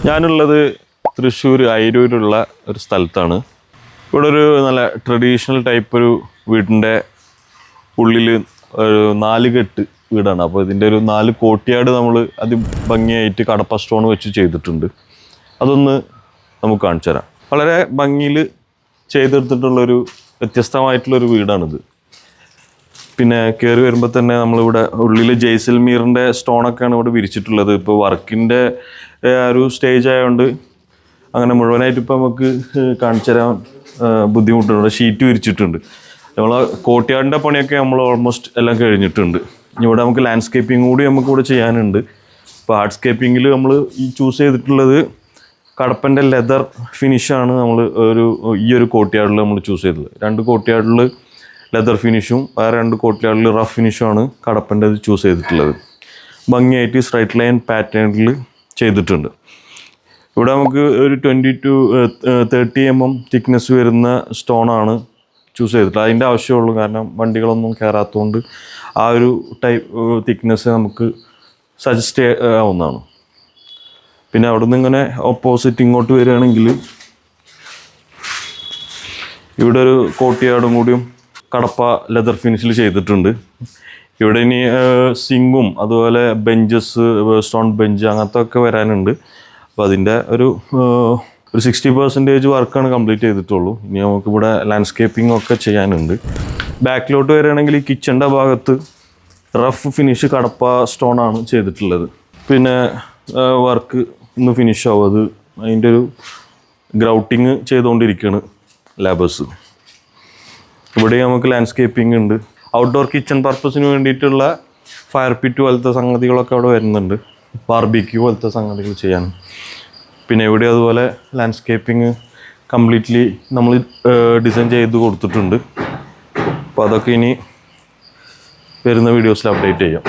ഞാനുള്ളത് തൃശ്ശൂർ അയിരൂരുള്ള ഒരു സ്ഥലത്താണ്. ഇവിടെ ഒരു നല്ല ട്രഡീഷണൽ ടൈപ്പ് ഒരു വീടിൻ്റെ ഉള്ളിൽ ഒരു 4 കെട്ട് വീടാണ്. അപ്പോൾ ഇതിൻ്റെ ഒരു 4 കോട്ടിയാട് നമ്മൾ അതിഭംഗിയായിട്ട് കടപ്പ സ്റ്റോൺ വെച്ച് ചെയ്തിട്ടുണ്ട്. അതൊന്ന് നമുക്ക് കാണിച്ചു തരാം. വളരെ ഭംഗിയിൽ ചെയ്തെടുത്തിട്ടുള്ളൊരു വ്യത്യസ്തമായിട്ടുള്ളൊരു വീടാണിത്. പിന്നെ കയറി വരുമ്പോൾ തന്നെ നമ്മളിവിടെ ഉള്ളിൽ ജയ്സൽമീറിൻ്റെ സ്റ്റോണൊക്കെയാണ് ഇവിടെ വിരിച്ചിട്ടുള്ളത്. ഇപ്പോൾ വർക്കിൻ്റെ ഒരു സ്റ്റേജ് ആയതുകൊണ്ട് അങ്ങനെ മുഴുവനായിട്ട് ഇപ്പോൾ നമുക്ക് കാണിച്ചു തരാൻ ബുദ്ധിമുട്ടുണ്ട്. ഷീറ്റ് വിരിച്ചിട്ടുണ്ട്. നമ്മൾ കോട്ടിയാടിൻ്റെ പണിയൊക്കെ നമ്മൾ ഓൾമോസ്റ്റ് എല്ലാം കഴിഞ്ഞിട്ടുണ്ട്. ഇവിടെ നമുക്ക് ലാൻഡ്സ്കേപ്പിംഗ് കൂടി നമുക്കിവിടെ ചെയ്യാനുണ്ട്. ഇപ്പോൾ ആർട്ട്സ്കേപ്പിങ്ങിൽ നമ്മൾ ഈ ചൂസ് ചെയ്തിട്ടുള്ളത് കടപ്പൻ്റെ ലെതർ ഫിനിഷാണ്. നമ്മൾ ഈ ഒരു കോട്ടിയാടിൽ നമ്മൾ ചൂസ് ചെയ്തത്. 2 കോട്ടിയാടിൽ ലെതർ ഫിനിഷും വേറെ 2 കോട്ടിയാടിൽ റഫ് ഫിനിഷുമാണ് കടപ്പൻ്റെ ഇത് ചൂസ് ചെയ്തിട്ടുള്ളത്. ഭംഗിയായിട്ട് സ്ട്രൈറ്റ് ലൈൻ പാറ്റേണിൽ ചെയ്തിട്ടുണ്ട്. ഇവിടെ നമുക്ക് ഒരു 20 to 30 mm തിക്നെസ് വരുന്ന സ്റ്റോണാണ് ചൂസ് ചെയ്തിട്ടുള്ളത്. അതിൻ്റെ ആവശ്യമുള്ളൂ, കാരണം വണ്ടികളൊന്നും കയറാത്തതുകൊണ്ട് ആ ഒരു ടൈപ്പ് തിക്നെസ് നമുക്ക് സജസ്റ്റ് ആവുന്നതാണ്. പിന്നെ അവിടെ നിന്ന് ഇങ്ങനെ ഓപ്പോസിറ്റ് ഇങ്ങോട്ട് വരികയാണെങ്കിൽ ഇവിടെ ഒരു കോട്ടിയാടും കൂടിയും കടപ്പ ലെതർ ഫിനിഷിൽ ചെയ്തിട്ടുണ്ട്. ഇവിടെ ഇനി സിങ്കും അതുപോലെ ബെഞ്ചസ്, സ്റ്റോൺ ബെഞ്ച് അങ്ങനത്തെ ഒക്കെ വരാനുണ്ട്. അപ്പോൾ അതിൻ്റെ ഒരു 60% വർക്കാണ് കംപ്ലീറ്റ് ചെയ്തിട്ടുള്ളൂ. ഇനി നമുക്കിവിടെ ലാൻഡ്സ്കേപ്പിംഗ് ഒക്കെ ചെയ്യാനുണ്ട്. ബാക്കിലോട്ട് വരികയാണെങ്കിൽ ഈ കിച്ചൻ്റെ ഭാഗത്ത് റഫ് ഫിനിഷ് കടപ്പ സ്റ്റോണാണ് ചെയ്തിട്ടുള്ളത്. പിന്നെ വർക്ക് ഒന്ന് ഫിനിഷ് ആവും. അത് അതിൻ്റെ ഒരു ഗ്രൗട്ടിങ് ചെയ്തുകൊണ്ടിരിക്കുകയാണ് ലേബേഴ്സ്. ഇവിടെ നമുക്ക് ലാൻഡ്സ്കേപ്പിംഗ് ഉണ്ട്. ഔട്ട്ഡോർ കിച്ചൺ പർപ്പസിന് വേണ്ടിയിട്ടുള്ള ഫയർ പിറ്റ് പോലത്തെ സംഗതികളൊക്കെ അവിടെ വരുന്നുണ്ട്. ബാർബിക്യൂ പോലത്തെ സംഗതികൾ ചെയ്യാൻ. പിന്നെ ഇവിടെ അതുപോലെ ലാൻഡ്സ്കേപ്പിംഗ് കംപ്ലീറ്റ്ലി നമ്മൾ ഡിസൈൻ ചെയ്ത് കൊടുത്തിട്ടുണ്ട്. അപ്പോൾ അതൊക്കെ ഇനി വരുന്ന വീഡിയോസിൽ അപ്ഡേറ്റ് ചെയ്യാം.